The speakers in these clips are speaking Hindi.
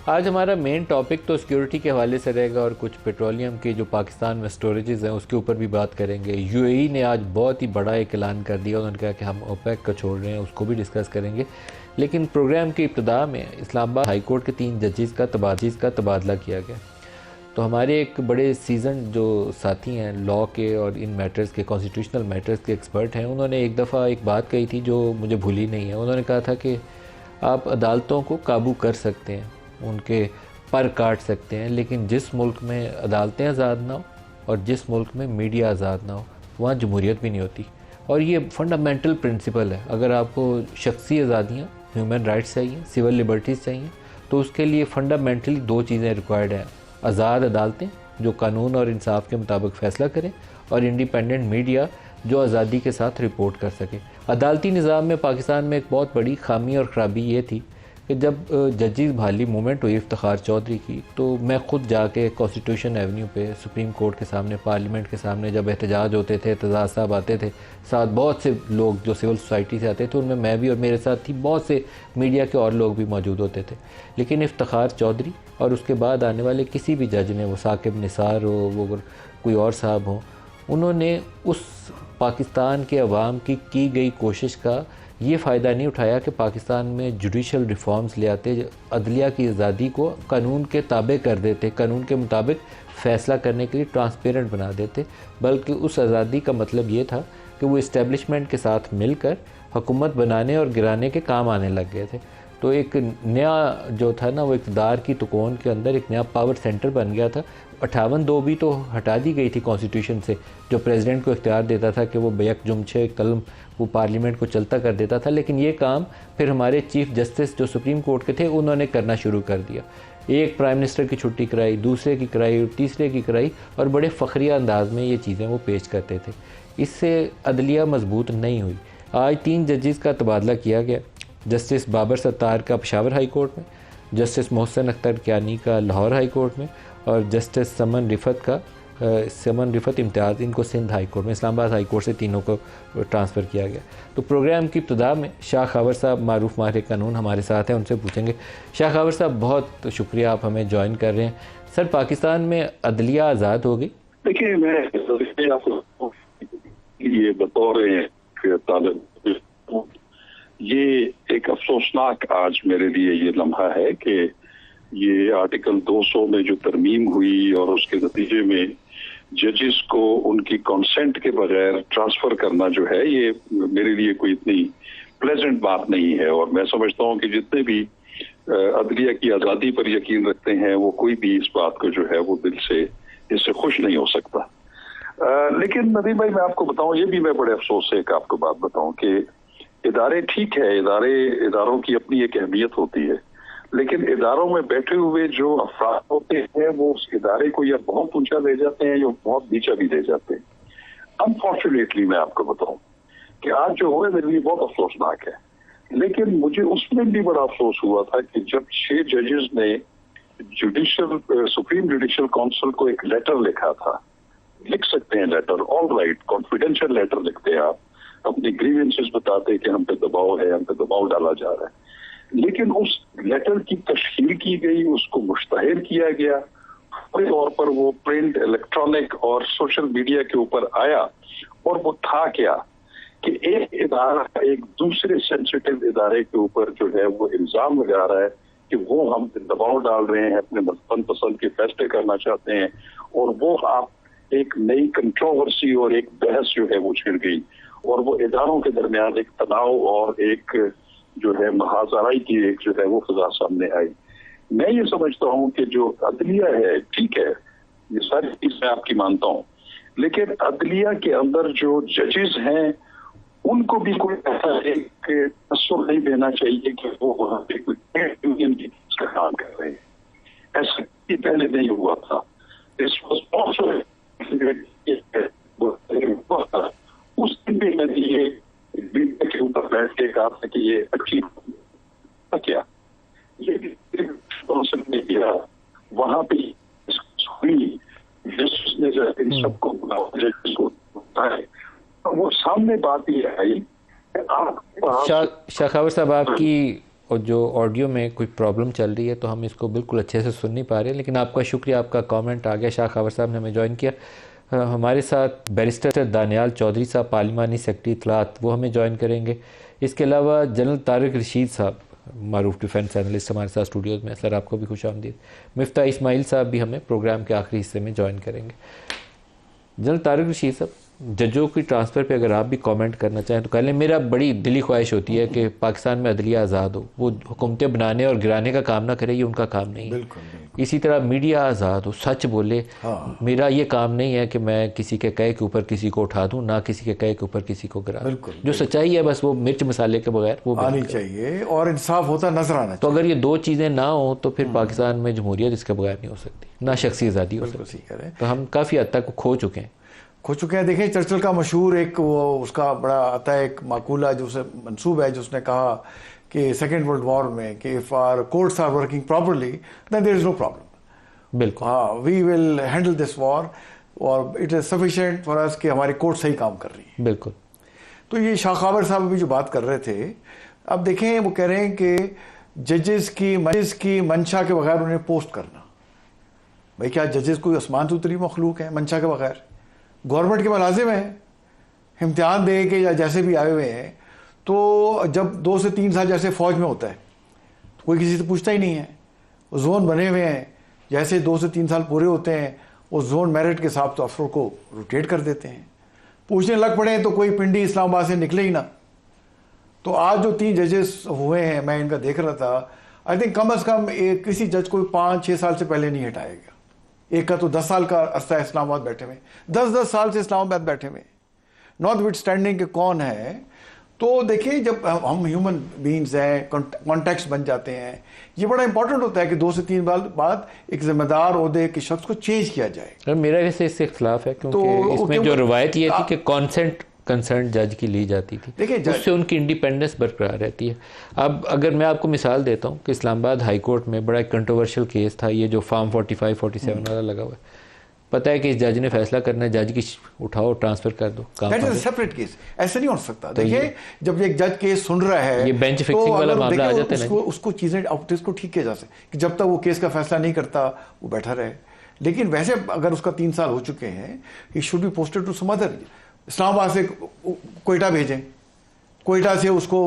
आज हमारा मेन टॉपिक तो सिक्योरिटी के हवाले से रहेगा और कुछ पेट्रोलियम के जो पाकिस्तान में स्टोरेजेस हैं उसके ऊपर भी बात करेंगे। यूएई ने आज बहुत ही बड़ा एक ऐलान कर दिया, उन्होंने कहा कि हम ओपेक को छोड़ रहे हैं, उसको भी डिस्कस करेंगे। लेकिन प्रोग्राम की इब्तिदा में इस्लामाबाद हाई कोर्ट के 3 जजेस का तबादला किया गया। तो हमारे एक बड़े सीजन जो साथी हैं लॉ के और इन मैटर्स के, कॉन्स्टिट्यूशनल मैटर्स के एक्सपर्ट हैं, उन्होंने एक दफ़ा एक बात कही थी जो मुझे भूली नहीं है। उन्होंने कहा था कि आप अदालतों को काबू कर सकते हैं, उनके पर काट सकते हैं, लेकिन जिस मुल्क में अदालतें आज़ाद ना हो और जिस मुल्क में मीडिया आज़ाद ना हो वहाँ जमहूरियत भी नहीं होती। और ये फंडामेंटल प्रिंसिपल है। अगर आपको शख्सी आज़ादियाँ, ह्यूमन राइट्स चाहिए, सिविल लिबर्टीज़ चाहिए, तो उसके लिए फ़ंडामेंटली 2 चीज़ें रिक्वायर्ड हैं। आज़ाद अदालतें जो कानून और इंसाफ के मुताबिक फ़ैसला करें, और इंडिपेंडेंट मीडिया जो आज़ादी के साथ रिपोर्ट कर सके। अदालती निज़ाम में पाकिस्तान में एक बहुत बड़ी खामी और ख़राबी ये थी कि जब जजेस बहाली मूवमेंट हुई इफ्तिखार चौधरी की, तो मैं ख़ुद जाके कॉन्स्टिट्यूशन एवेन्यू पे सुप्रीम कोर्ट के सामने, पार्लियामेंट के सामने जब एहतजाज होते थे, एहतजाज साहब आते थे, साथ बहुत से लोग जो सिविल सोसाइटी से आते थे, उनमें मैं भी और मेरे साथ ही बहुत से मीडिया के और लोग भी मौजूद होते थे। लेकिन इफ्तिखार चौधरी और उसके बाद आने वाले किसी भी जज ने, वो साकिब निसार हो, वो कोई और साहब हो, उन्होंने उस पाकिस्तान के अवाम की गई कोशिश का ये फ़ायदा नहीं उठाया कि पाकिस्तान में जुडिशल रिफॉर्म्स ले आते, अदलिया की आज़ादी को कानून के ताबे कर देते, कानून के मुताबिक फ़ैसला करने के लिए ट्रांसपेरेंट बना देते। बल्कि उस आज़ादी का मतलब ये था कि वो इस्टेब्लिशमेंट के साथ मिलकर हुकूमत बनाने और गिराने के काम आने लग गए थे। तो एक नया जो था ना, वो इक़्तिदार की तुकोन के अंदर एक नया पावर सेंटर बन गया था। 58(2) भी तो हटा दी गई थी कॉन्स्टिट्यूशन से, जो प्रेसिडेंट को इख्तियार देता था कि वो बेयक जुमछे कलम वो पार्लियामेंट को चलता कर देता था। लेकिन ये काम फिर हमारे चीफ जस्टिस जो सुप्रीम कोर्ट के थे उन्होंने करना शुरू कर दिया। एक प्राइम मिनिस्टर की छुट्टी कराई, दूसरे की कराई, तीसरे की कराई, और बड़े फ़खरिया अंदाज में ये चीज़ें वो पेश करते थे। इससे अदलिया मजबूत नहीं हुई। आज 3 जजेस का तबादला किया गया। जस्टिस बाबर सत्तार का पेशावर हाई कोर्ट में, जस्टिस मोहसिन अख्तर कियानी का लाहौर हाई कोर्ट में, और जस्टिस समन रिफत इम्तियाज़ इनको सिंध हाई कोर्ट में, इस्लामाबाद हाई कोर्ट से तीनों को ट्रांसफ़र किया गया। तो प्रोग्राम की इब्तिदा में शाह खावर साहब, मारूफ माहिर कानून, हमारे साथ हैं, उनसे पूछेंगे। शाह खावर साहब, बहुत शुक्रिया, आप हमें ज्वाइन कर रहे हैं। सर, पाकिस्तान में अदलिया आज़ाद हो गई? देखिए, मैं आपको ये बतौर ये एक अफसोसनाक आज मेरे लिए ये लम्हा है कि ये आर्टिकल 200 में जो तरमीम हुई और उसके नतीजे में जजेस को उनकी कंसेंट के बगैर ट्रांसफर करना जो है, ये मेरे लिए कोई इतनी प्लेजेंट बात नहीं है। और मैं समझता हूँ कि जितने भी अदलिया की आज़ादी पर यकीन रखते हैं, वो कोई भी इस बात को जो है वो दिल से इससे खुश नहीं हो सकता। लेकिन नदीम भाई, मैं आपको बताऊं, ये भी मैं बड़े अफसोस से एक आपको बात बताऊं कि इदारे ठीक है, इदारों की अपनी एक अहमियत होती है, लेकिन इदारों में बैठे हुए जो अफराद होते हैं वो उस इदारे को या बहुत ऊंचा ले जाते हैं या बहुत नीचा भी ले जाते हैं। अनफॉर्चुनेटली मैं आपको बताऊं कि आज जो हुआ मेरे लिए बहुत अफसोसनाक है। लेकिन मुझे उसमें भी बड़ा अफसोस हुआ था कि जब 6 जजेस ने सुप्रीम जुडिशल काउंसिल को एक लेटर लिखा था। लिख सकते हैं letter, all right, confidential letter लिखते हैं आप, अपनी ग्रीवेंसेस बताते कि हम पे दबाव है, हम पे दबाव डाला जा रहा है। लेकिन उस लेटर की तशहीर की गई, उसको मुश्तहर किया गया, पूरे तौर पर वो प्रिंट, इलेक्ट्रॉनिक और सोशल मीडिया के ऊपर आया। और वो था क्या कि एक इदारा एक दूसरे सेंसिटिव इदारे के ऊपर जो है वो इल्जाम लगा रहा है कि वो हम पे दबाव डाल रहे हैं, अपने मनपसंद के फैसले करना चाहते हैं, और वो आप एक नई कंट्रोवर्सी और एक बहस जो है वो छिड़ गई, और वो इदारों के दरमियान एक तनाव और एक जो है महाजराई की एक जो है वो फिजा सामने आई। मैं ये समझता हूँ कि जो अदलिया है, ठीक है, ये सारी चीजें आपकी मानता हूँ, लेकिन अदलिया के अंदर जो जजेस हैं उनको भी कोई ऐसा एक तस्वर नहीं देना चाहिए कि वो वहां पे कोई यूनियन की काम कर रहे हैं। ऐसा पहले नहीं हुआ था। उस दिन भी मैंने ये के ऊपर बैठ के कहा कि ये अच्छी क्या ये ने किया, वहां पे ने जो इन सबको बताए, वो सामने बात ये आई। शाह खावर साहब, आपकी और जो ऑडियो में कोई प्रॉब्लम चल रही है तो हम इसको बिल्कुल अच्छे से सुन नहीं पा रहे, लेकिन आपका शुक्रिया, आपका कमेंट आ गया। शाह खबर साहब ने हमें ज्वाइन किया। हमारे साथ बैरिस्टर दानियाल चौधरी साहब, पार्लिमानी सेक्रेटरी इत्तलात, वो हमें ज्वाइन करेंगे। इसके अलावा जनरल तारिक रशीद साहब, मारूफ डिफेंस एनालिस्ट, हमारे साथ स्टूडियोज़ में। सर आपको भी खुश आमदीद। मिफ्ता इस्माइल साहब भी हमें प्रोग्राम के आखिरी हिस्से में ज्वाइन करेंगे। जनरल तारिक रशीद साहब, जजों की ट्रांसफ़र पे अगर आप भी कमेंट करना चाहें तो कह लें। मेरा बड़ी दिली ख्वाहिश होती है कि पाकिस्तान में अदलिया आज़ाद हो, वो हुकूमतें बनाने और गिराने का काम ना करे, ये उनका काम नहीं है। बिल्कुल। इसी तरह मीडिया आज़ाद हो, सच बोले। हाँ। मेरा ये काम नहीं है कि मैं किसी के कहे के ऊपर किसी को उठा दूं, ना किसी के कहे के ऊपर किसी को गिरा दूं। जो सच्चाई है बस वो मिर्च मसाले के बगैर वो आनी चाहिए और इंसाफ होता नजर आना चाहिए। तो अगर ये दो चीज़ें ना हो तो फिर पाकिस्तान में जमहूरियत इसके बगैर नहीं हो सकती, ना शख्सी आज़ादी हो सकती। तो हम काफ़ी हद तक खो चुके हैं। देखिए चर्चिल का मशहूर एक वो उसका बड़ा आता है एक माकूला जो उसे मंसूब है, जो उसने कहा कि सेकेंड वर्ल्ड वॉर में कि if our courts are working properly then there is no problem. बिल्कुल, हाँ, we will handle this war और it is sufficient for us कि हमारी कोर्ट सही काम कर रही है। बिल्कुल। तो ये शाह खबर साहब अभी जो बात कर रहे थे, अब देखें वो कह रहे हैं कि जजेस की मंशा के बगैर उन्हें पोस्ट करना। भाई क्या जजेस कोई आसमान से उतरी मखलूक है? मंशा के बगैर गवर्नमेंट के मुलाजिम हैं, इम्तिहान दे के या जैसे भी आए हुए हैं, तो जब 2 से 3 साल जैसे फौज में होता है तो कोई किसी से पूछता ही नहीं है। जोन बने हुए हैं, जैसे 2 से 3 साल पूरे होते हैं वो जोन मेरिट के हिसाब से अफसरों को रोटेट कर देते हैं। पूछने लग पड़े तो कोई पिंडी इस्लामाबाद से निकले ही ना। तो आज जो 3 जजेस हुए हैं, मैं इनका देख रहा था, आई थिंक कम अज़ कम किसी जज को 5-6 साल से पहले नहीं हटाएगा। एक का तो 10 साल का अरसा है इस्लामाबाद बैठे हुए, 10-10 साल से इस्लामाबाद बैठे हुए, नॉट विथ स्टैंडिंग के कौन है। तो देखिए जब हम ह्यूमन बीइंग्स हैं, कॉन्टेक्स्ट बन जाते हैं, ये बड़ा इंपॉर्टेंट होता है कि 2 से 3 साल बाद एक जिम्मेदार ओहदे के शख्स को चेंज किया जाए। मेरा वैसे इससे इख्तलाफ है, क्योंकि इसमें जो रवायत ये थी कि कॉन्सेंट कंसर्न जज की ली जाती थी, उससे उनकी इंडिपेंडेंस बरकरार रहती है। अब अगर मैं आपको मिसाल देता हूँ कि इस्लामाबाद हाई कोर्ट में बड़ा एक कंट्रोवर्शियल केस था, ये जो फार्म 45-47 वाला लगा हुआ है। पता है कि इस जज ने फैसला करना है, जज की उठाओ ट्रांसफर कर दो, सेपरेट केस, ऐसे नहीं हो सकता। देखिए जब एक जज केस सुन रहा है, ये बेंच फिक्सिंग वाला मामला आ जाता है ना, उसको चीजें इसको ठीक किया जा सकती, जब तक वो केस का फैसला नहीं करता वो बैठा रहे। लेकिन वैसे अगर उसका 3 साल हो चुके हैं, he should be posted to some other. Islamabad से कोयटा भेजें, कोयटा से उसको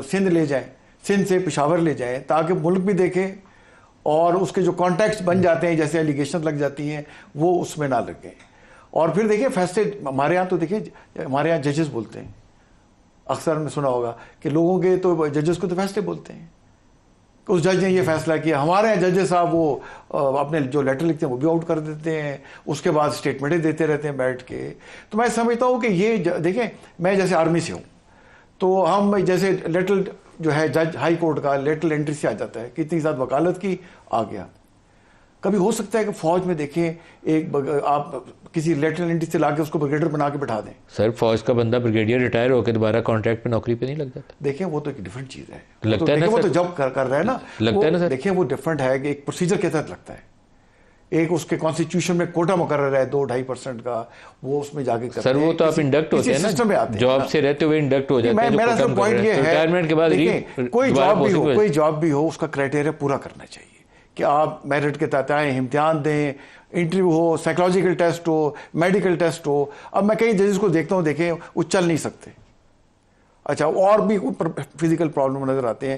सिंध ले जाएं, सिंध से पेशावर ले जाएं, ताकि मुल्क भी देखे और उसके जो कॉन्टैक्ट्स बन जाते हैं, जैसे एलिगेशन लग जाती हैं, वो उसमें ना लगे। और फिर देखिए फैसले हमारे यहाँ तो देखिए, हमारे यहाँ जजेस बोलते हैं, अक्सर हमने सुना होगा कि लोगों के तो जजेस को तो फैसले बोलते हैं। उस जज ने ये फैसला किया, हमारे यहाँ जजेस साहब वो अपने जो लेटर लिखते हैं वो भी आउट कर देते हैं, उसके बाद स्टेटमेंटें देते रहते हैं बैठ के। तो मैं समझता हूँ कि ये देखें, मैं जैसे आर्मी से हूँ, तो हम जैसे लेटर जो है जज हाई कोर्ट का लेटर एंट्री से आ जाता है, कितनी साथ वकालत की आ गया। कभी हो सकता है कि फौज में देखें एक आप किसी लेटर एंट्री से लाके उसको ब्रिगेडियर बना के बैठा दें। सर फौज का बंदा ब्रिगेडियर रिटायर होकर दोबारा कॉन्ट्रैक्ट पे नौकरी पे नहीं लग जाता? देखें वो तो एक डिफरेंट चीज़ है, लगता है ना, वो तो जब कर रहा है ना, लगता है ना सर। देखिए वो डिफरेंट है कि एक प्रोसीजर के तहत लगता है। एक उसके कॉन्स्टिट्यूशन में कोटा मुकर्रर है 2-2.5% का, वो उसमें जाके करते हैं। सर वो तो आप इंडक्ट होते हैं ना, जॉब से रहते हुए इंडक्ट हो जाते हैं। मेरा सिर्फ पॉइंट ये है, रिटायरमेंट के बाद कोई जॉब भी हो उसका क्राइटेरिया पूरा करना चाहिए कि आप मेरिट के तहत आए, इम्तिहान दें, इंटरव्यू हो, साइकोलॉजिकल टेस्ट हो, मेडिकल टेस्ट हो। अब मैं कई जजेस को देखता हूँ, देखें वो चल नहीं सकते, अच्छा और भी फिजिकल प्रॉब्लम नजर आते हैं।